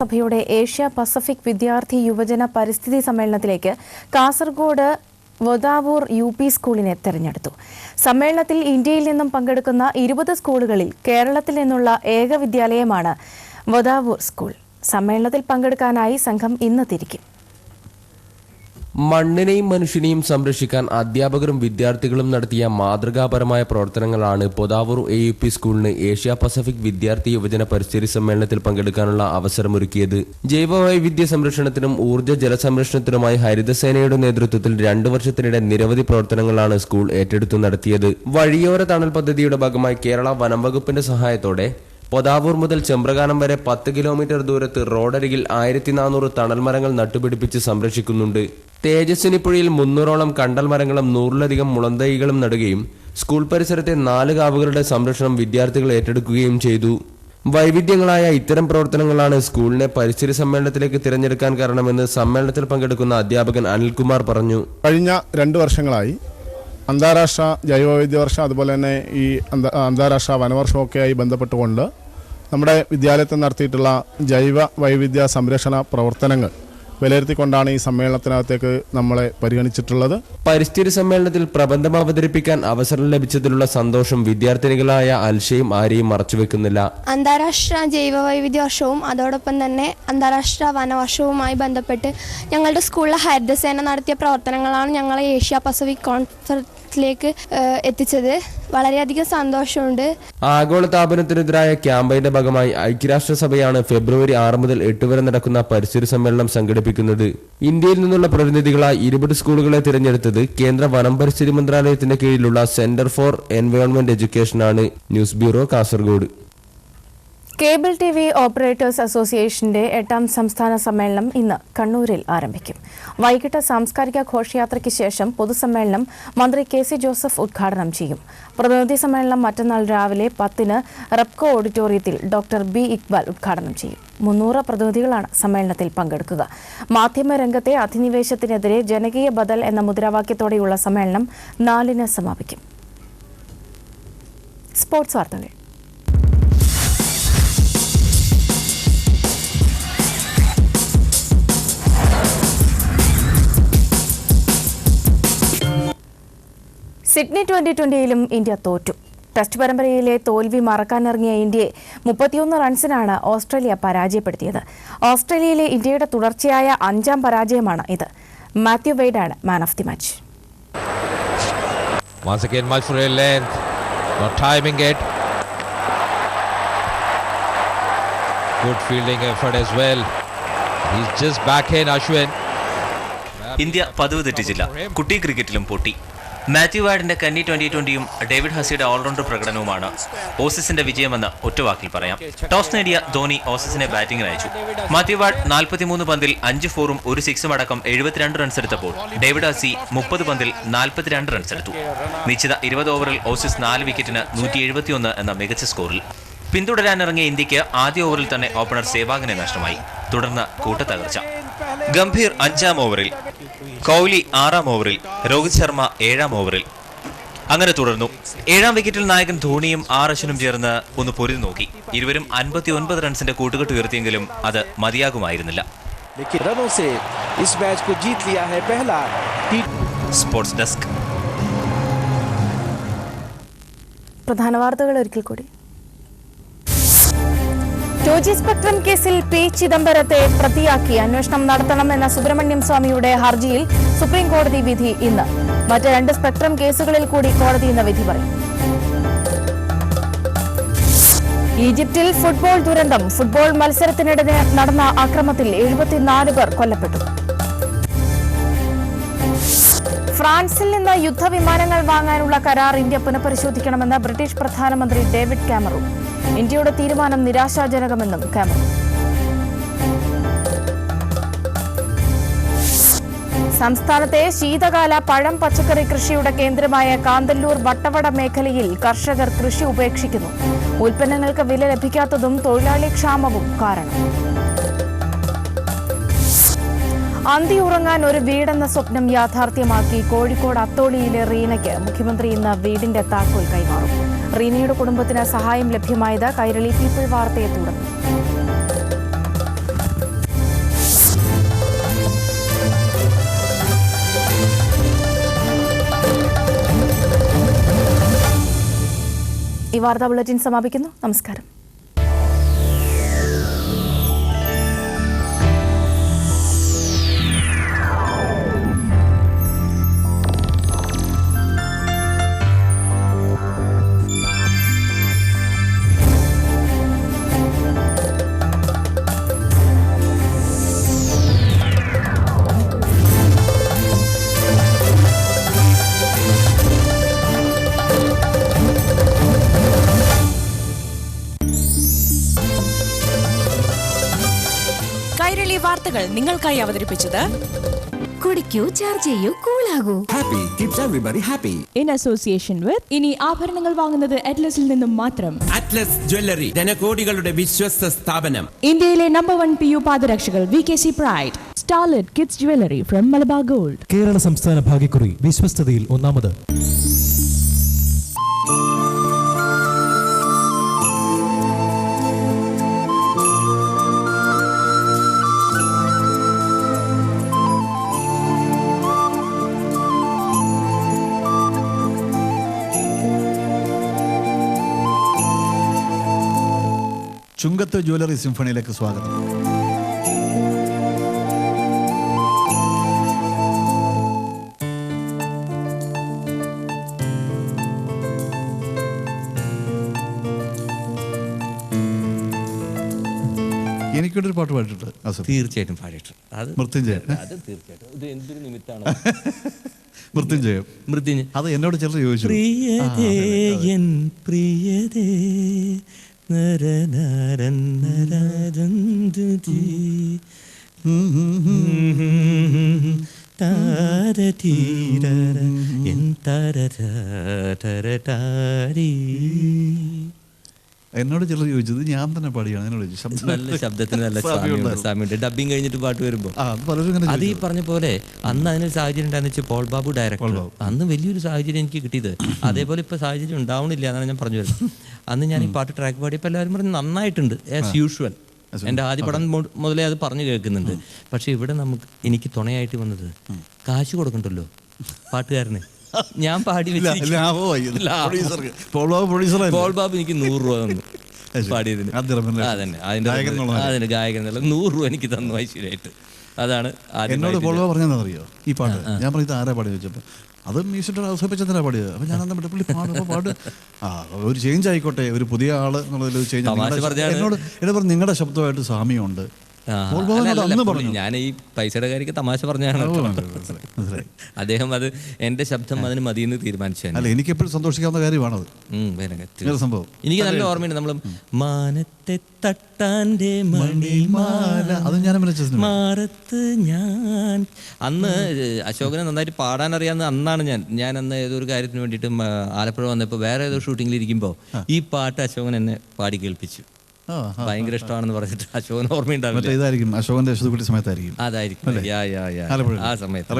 സഭയുടെ Asia Pacific വിദ്യാർത്ഥി യുവജന പരിസ്ഥിതി സമ്മേളനത്തിലേക്ക് കാസർഗോഡ് വൊദാവൂർ യു.പി. സ്കൂളിനെ തെരഞ്ഞെടുത്തു. സമ്മേളനത്തിൽ ഇന്ത്യയിൽ നിന്നും പങ്കെടുക്കുന്ന 20 സ്കൂളുകളിൽ കേരളത്തിൽ നിന്നുള്ള ഏക വിദ്യാലയമാണ് വൊദാവൂർ സ്കൂൾ. സമ്മേളനത്തിൽ പങ്കെടുക്കാനായി സംഘം ഇന്ന് തിരിക്കും. മണ്ണിനെയും മനുഷ്യനെയും സംരക്ഷിക്കാൻ അധ്യാപകരും വിദ്യാർത്ഥികളും നടത്തിയ മാതൃകാപരമായ പ്രവർത്തനങ്ങളാണ് വൊദാവൂർ യു.പി. സ്കൂളിന് ഏഷ്യ പസഫിക് വിദ്യാർത്ഥി യുവജന പരിസ്ഥിതി സമ്മേളനത്തിൽ പങ്കെടുക്കാനുള്ള അവസരമൊരുക്കിയത്. ജൈവവൈവിധ്യ സംരക്ഷണത്തിനും ഊർജ്ജ ജലസംരക്ഷണത്തിനുമായി ഹരിതസേനയുടെ നേതൃത്വത്തിൽ 2 വർഷത്തിനിടെ നിരവധി പ്രവർത്തനങ്ങളാണ് സ്കൂൾ ഏറ്റെടുത്തു നടത്തിയത്. വഴിയോര തണൽ പദ്ധതിയുടെ ഭാഗമായി കേരള വനം വകുപ്പിന്റെ സഹായത്തോടെ വൊദാവൂർ മുതൽ ചെമ്പ്രകാനം വരെ 10 കിലോമീറ്റർ ദൂരത്ത് റോഡരികിൽ 1400 തണൽ മരങ്ങൾ നട്ടുപിടിപ്പിച്ച് സംരക്ഷിക്കുന്നുണ്ട്. തേജസ്വിനി പുഴയിൽ 300ഓളം കണ്ടൽ മരങ്ങളും 100ലധികം മുളന്തൈകളും നടുകയും സ്കൂൾ പരിസരത്തെ 4 കാവുകളുടെ സംരക്ഷണം വിദ്യാർത്ഥികൾ ഏറ്റെടുക്കുകയും ചെയ്തു. വൈവിധ്യങ്ങളായ ഇത്തരം പ്രവർത്തനങ്ങളാണ് സ്കൂളിനെ പരിസ്ഥിതി സമ്മേളനത്തിലേക്ക് തിരഞ്ഞെടുക്കാൻ കാരണമെന്ന് സമ്മേളനത്തിൽ പങ്കെടുക്കുന്ന അധ്യാപകൻ അനിൽകുമാർ പറഞ്ഞു. കഴിഞ്ഞ 2 വർഷങ്ങളായി അന്താരാഷ്ട്ര ജൈവവൈവിധ്യ വർഷം അതുപോലെ തന്നെ ഈ അന്താരാഷ്ട്ര വനവർഷമൊക്കെയായി ബന്ധപ്പെട്ടുകൊണ്ട് നമ്മുടെ വിദ്യാലയത്തിൽ നടത്തിയിട്ടുള്ള ജൈവ വൈവിധ്യ സംരക്ഷണ പ്രവർത്തനങ്ങൾ വിലയിരുത്തിക്കൊണ്ടാണ് ഈ സമ്മേളനത്തിനകത്തേക്ക് നമ്മളെ പരിഗണിച്ചിട്ടുള്ളത്. പരിസ്ഥിതി സമ്മേളനത്തിൽ പ്രബന്ധം അവതരിപ്പിക്കാൻ അവസരം ലഭിച്ചതിലുള്ള സന്തോഷം വിദ്യാർത്ഥിനികളായ അൽഷയും ആരെയും മറച്ചുവെക്കുന്നില്ല. അന്താരാഷ്ട്ര ജൈവ വൈവിധ്യ വർഷവും അതോടൊപ്പം തന്നെ അന്താരാഷ്ട്ര വനവർഷവുമായി ബന്ധപ്പെട്ട് ഞങ്ങളുടെ സ്കൂളിലെ ഹരിതസേന നടത്തിയ പ്രവർത്തനങ്ങളാണ് ഞങ്ങളെ ഏഷ്യ പസഫിക് കോൺഫറൻസിലേക്ക് എത്തിച്ചത്. വളരെയധികം സന്തോഷമുണ്ട്. ആഗോളതാപനത്തിനെതിരായ ക്യാമ്പയിന്റെ ഭാഗമായി ഐക്യരാഷ്ട്രസഭയാണ് ഫെബ്രുവരി 6 മുതൽ 8 വരെ നടക്കുന്ന പരിസ്ഥിതി സമ്മേളനം സംഘടിപ്പിക്കുന്നത്. ഇന്ത്യയിൽ നിന്നുള്ള പ്രതിനിധികളായി 20 സ്കൂളുകളെ തിരഞ്ഞെടുത്തത് കേന്ദ്ര വനം പരിസ്ഥിതി മന്ത്രാലയത്തിന്റെ കീഴിലുള്ള സെന്റർ ഫോർ എൻവയോൺമെന്റ് എഡ്യൂക്കേഷനാണ്. News bureau, Kasaragod. Cable TV operators അസോസിയേഷന്റെ 8ാം സംസ്ഥാന സമ്മേളനം ഇന്ന് കണ്ണൂരിൽ ആരംഭിക്കും. വൈകിട്ട് സാംസ്കാരിക ഘോഷയാത്രയ്ക്ക് ശേഷം പൊതുസമ്മേളനം മന്ത്രി കെ.സി. ജോസഫ് ഉദ്ഘാടനം ചെയ്യും. പ്രതിനിധി സമ്മേളനം മറ്റന്നാൾ രാവിലെ 10-ന് റെപ്കോ ഓഡിറ്റോറിയത്തിൽ ഡോക്ടർ ബി ഇക്ബാൽ ഉദ്ഘാടനം ചെയ്യും. 300 പ്രതിനിധികളാണ് സമ്മേളനത്തിൽ പങ്കെടുക്കുക. മാധ്യമരംഗത്തെ അധിനിവേശത്തിനെതിരെ ജനകീയ ബദൽ എന്ന മുദ്രാവാക്യത്തോടെയുള്ള സമ്മേളനം 4-ന് സമാപിക്കും. സ്പോർട്സ് വാർത്തകൾ. സിഡ്നി 2020യിലും ഇന്ത്യ തോറ്റു. ടെസ്റ്റ് പരമ്പരയിലെ തോൽവി മറക്കാനിറങ്ങിയ ഇന്ത്യയെ 31 റൺസിനാണ് ഓസ്ട്രേലിയ പരാജയപ്പെടുത്തിയത്. ഓസ്ട്രേലിയയിലെ ഇന്ത്യയുടെ തുടർച്ചയായ 5ാം പരാജയമാണ് ഇത്. മാത്യു വെയ്ഡാണ് man of the match. India പതിവ് തെറ്റിച്ചില്ല. കുട്ടി ക്രിക്കറ്റിലും പൊട്ടി. മാത്യു വാഡിന്റെ കന്നി 2020യും ഡേവിഡ് ഹസിയുടെ ഓൾറൗണ്ടർ പ്രകടനവുമാണ് ഓസീസിന്റെ വിജയമെന്ന് ഒറ്റവാക്കിൽ പറയാം. ടോസ് നേടിയ ധോണി ഓസീസിനെ ബാറ്റിംഗിന് അയച്ചു. മാത്യു വാഡ് 43 പന്തിൽ 5 4-ഉം 1 6-ഉം അടക്കം 72 റൺസ് എടുത്തപ്പോൾ ഡേവിഡ് ഹസി 30 പന്തിൽ 42 റൺസ് എടുത്തു. നിശ്ചിത 20 ഓവറിൽ ഓസീസ് 4 വിക്കറ്റിന് 171 എന്ന മികച്ച സ്കോറിൽ. പിന്തുടരാനിറങ്ങിയ ഇന്ത്യക്ക് ആദ്യ ഓവറിൽ തന്നെ ഓപ്പണർ സേവാഗിനെ നഷ്ടമായി. തുടർന്ന് കൂട്ടത്തകർച്ച. ഗംഭീർ 5-ാം ഓവറിൽ, കോഹ്ലി 6-ാം ഓവറിൽ, രോഹിത് ശർമ്മ 7-ാം ഓവറിൽ. അങ്ങനെ തുടർന്നു. 7-ാം വിക്കറ്റിൽ നായകൻ ധോണിയും അശ്വിനും ചേർന്ന് ഒന്ന് പൊരുതി നോക്കി. ഇരുവരും 59 റൺസിന്റെ കൂട്ടുകെട്ട് ഉയർത്തിയെങ്കിലും അത് മതിയാകുമായിരുന്നില്ല. Sports desk. പ്രധാന വാർത്തകൾ ഒരിക്കൽ കൂടി. 2G സ്പെക്ട്രം കേസിൽ പി ചിദംബരത്തെ പ്രതിയാക്കി അന്വേഷണം നടത്തണമെന്ന സുബ്രഹ്മണ്യം സ്വാമിയുടെ ഹർജിയിൽ സുപ്രീം കോടതി വിധി ഇന്ന്. മറ്റ് 2 സ്പെക്ട്രം കേസുകളിൽ കൂടി കോടതി ഇന്ന് വിധി പറയും. ഈജിപ്തിൽ ഫുട്ബോൾ ദുരന്തം. ഫുട്ബോൾ മത്സരത്തിനിടെ നടന്ന ആക്രമണത്തിൽ 74 പേർ കൊല്ലപ്പെട്ടു. ഫ്രാൻസിൽ നിന്ന് യുദ്ധവിമാനങ്ങൾ വാങ്ങാനുള്ള കരാർ ഇന്ത്യ പുനഃപരിശോധിക്കണമെന്ന് ബ്രിട്ടീഷ് പ്രധാനമന്ത്രി ഡേവിഡ് കാമറൂൺ. ഇന്ത്യയുടെ തീരുമാനം നിരാശാജനകമെന്നും കാമറൂൺ. സംസ്ഥാനത്തെ ശീതകാല പഴം പച്ചക്കറി കൃഷിയുടെ കേന്ദ്രമായ കാന്തല്ലൂർ വട്ടവട മേഖലയിൽ കർഷകർ കൃഷി ഉപേക്ഷിക്കുന്നു. ഉൽപ്പന്നങ്ങൾക്ക് വില ലഭിക്കാത്തതും തൊഴിലാളി ക്ഷാമവും കാരണം. അന്തിയുറങ്ങാൻ ഒരു വീടെന്ന സ്വപ്നം യാഥാർത്ഥ്യമാക്കി കോഴിക്കോട് അത്തോളിയിലെ റീനയ്ക്ക് മുഖ്യമന്ത്രി ഇന്ന് വീടിന്റെ താക്കോൽ കൈമാറും. റീനയുടെ കുടുംബത്തിന് സഹായം ലഭ്യമായത് കൈരളി പീപ്പിൾ വാർത്തയെ തുടർന്നു. ഈ വാർത്താ ബുള്ളറ്റിൻ സമാപിക്കുന്നു. നമസ്കാരം. കൈരളി വാർത്തകൾ നിങ്ങൾക്കായി അവതരിപ്പിച്ചത് കുടിക്കൂ, ചാർജ് ചെയ്യൂ, കൂളാകൂ. Happy keeps everybody happy. In association with ഇനി ആഭരണങ്ങൾ വാങ്ങുന്നത് അറ്റ്ലസിൽ നിന്നും മാത്രം. Atlas Jewelry, ജനകോടികളുടെ വിശ്വസ്ത സ്ഥാപനം. ഇന്ത്യയിലെ number 1 PU പാദരക്ഷകൾ VKC Pride, Starlet Kids Jewelry from Malabar Gold. Kerala സംസ്ഥാന ഭാഗ്യക്കുറി വിശ്വസ്തതയിൽ ഒന്നാമത്. ചുങ്കത്ത് ജ്വല്ലറി സിംഫണിയിലേക്ക് സ്വാഗതം. എനിക്കൊരു പാട്ട് പാടിട്ടുണ്ട്. തീർച്ചയായിട്ടും പാടിയിട്ടുണ്ട്. അത് മൃത്യുഞ്ജയം. അത് തീർച്ചയായിട്ടും ഇത് എന്തൊരു നിമിത്താണ്. മൃത്യുഞ്ജയം. മൃത്യുഞ്ജയം അത് എന്നോട് ചിലർ ചോദിച്ചു. പ്രിയതേ എൻ പ്രിയതേ നരനരനരദന്തുതി താരതീരര എൻ തരതരതരതാരി. എന്നോട് ചിലർ ചോദിച്ചത് ഞാൻ തന്നെ പാടിയാണ്. എന്നോട് ചോദിച്ചു. നല്ല ശബ്ദത്തിന് നല്ല സാമ്യമുണ്ട്. ഡബിങ് കഴിഞ്ഞിട്ട് പാട്ട് വരുമ്പോ അത് ഈ പറഞ്ഞ പോലെ അന്ന് അതിനൊരു സാഹചര്യം ഉണ്ടായെന്ന് വെച്ചാൽ പോൾ ബാബു ഡയറക്ടർ. അന്ന് വലിയൊരു സാഹചര്യം എനിക്ക് കിട്ടിയത്. അതേപോലെ ഇപ്പൊ സാഹചര്യം ഉണ്ടാവണില്ല എന്നാണ് ഞാൻ പറഞ്ഞു വരുന്നത്. അന്ന് ഞാൻ ഈ പാട്ട് ട്രാക്ക് പാടിയപ്പോൾ എല്ലാവരും പറഞ്ഞു നന്നായിട്ടുണ്ട് ആസ് യൂഷ്വൽ. എൻ്റെ ആദ്യ പടം മുതലേ അത് പറഞ്ഞു കേൾക്കുന്നുണ്ട്. പക്ഷെ ഇവിടെ എനിക്ക് തുണയായിട്ട് വന്നത് കാശ് കൊടുക്കണ്ടല്ലോ പാട്ടുകാരന്. ഞാൻ പാടി പോൾ ബാബു എനിക്ക് 100 രൂപ തന്നു പാടിയതിന്. അതിന്റെ ഗായകൻ 100 രൂപ എനിക്ക് തന്നു ഐശ്വര്യമായിട്ട്. അതാണ് എന്നോട് പോൾ ബാബു പറഞ്ഞതെന്നറിയോ ഈ പാട്ട്? ഞാൻ പറഞ്ഞത് ആരാ പാടി വെച്ചപ്പോൾ അത് മ്യൂസിക് അവസരപ്പിച്ചെന്താ പാടിയത്. അപ്പം ഞാൻ അന്ന് പുള്ളി പാട് ഒരു ചേഞ്ച് ആയിക്കോട്ടെ, ഒരു പുതിയ ആള് എന്നുള്ളതിൽ ചേഞ്ച്. എന്നോട് പറഞ്ഞു നിങ്ങളുടെ ശബ്ദമായിട്ട് സാമ്യമുണ്ട്. ഞാൻ ഈ പൈസയുടെ കാര്യമൊക്കെ തമാശ പറഞ്ഞാണ്. അദ്ദേഹം അത് എന്റെ ശബ്ദം അതിന് മതിയെന്ന് തീരുമാനിച്ചു. അല്ല, എനിക്ക് എപ്പോഴും സന്തോഷിക്കാവുന്ന കാര്യമാണത് സംഭവം. എനിക്ക് നല്ല ഓർമ്മയുണ്ട്. നമ്മൾ മാനത്തെ തട്ടാന്റെ മണിമാല അത് ഞാൻ മാറത്ത് ഞാൻ അന്ന് അശോകനെ നന്നായിട്ട് പാടാൻ അറിയാവുന്ന അന്നാണ് ഞാൻ അന്ന് ഏതൊരു കാര്യത്തിന് വേണ്ടിയിട്ട് ആലപ്പുഴ വന്നപ്പോൾ വേറെ ഏതോ ഷൂട്ടിങ്ങിൽ ഇരിക്കുമ്പോൾ ഈ പാട്ട് അശോകൻ എന്നെ പാടി കേൾപ്പിച്ചു. ഭയങ്കര ഇഷ്ടമാണെന്ന് പറഞ്ഞിട്ട് അശോകൻ ഓർമ്മയുണ്ടാവില്ല. ഇതായിരിക്കും അശോകന്റെ സമയത്തായിരിക്കും. അതായിരിക്കും ആ സമയത്ത്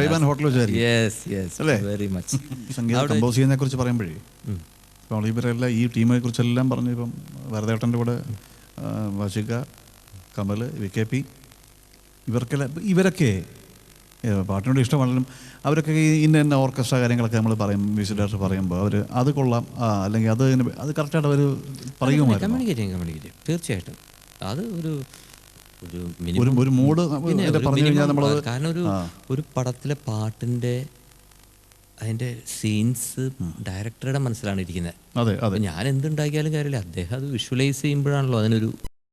സംഗീതം കമ്പോസ് ചെയ്യുന്നതിനെ കുറിച്ച് പറയുമ്പോഴേ ഇപ്പോൾ ഇവരെല്ലാം ഈ ടീമിനെ കുറിച്ചെല്ലാം പറഞ്ഞു. ഇപ്പം വരദേട്ടൻ്റെ കൂടെ വശിക, കമൽ, VKP ഇവരൊക്കെ പാട്ടിനോട് ഇഷ്ടമാണെങ്കിലും അവരൊക്കെ ഇന്ന ഓർക്കസ്ട്ര കാര്യങ്ങളൊക്കെ നമ്മൾ പറയും. മ്യൂസിക് ഡയറക്ടർ പറയുമ്പോൾ അവർ അത് കൊള്ളാം അല്ലെങ്കിൽ അത് കറക്റ്റായിട്ട് അവർ പറയുമായിരുന്നു. കമ്മ്യൂണിക്കേറ്റ് തീർച്ചയായിട്ടും. അത് ഒരു മൂഡ് പറഞ്ഞു കഴിഞ്ഞാൽ നമ്മളത് കാരണം ഒരു പടത്തിലെ പാട്ടിൻ്റെ അതിൻ്റെ സീൻസ് ഡയറക്ടറുടെ മനസ്സിലാണ് ഇരിക്കുന്നത്. അതെ, ഞാൻ എന്തുണ്ടാക്കിയാലും കാര്യമില്ല, അദ്ദേഹം അത് വിഷ്വലൈസ് ചെയ്യുമ്പോഴാണല്ലോ അതിനൊരു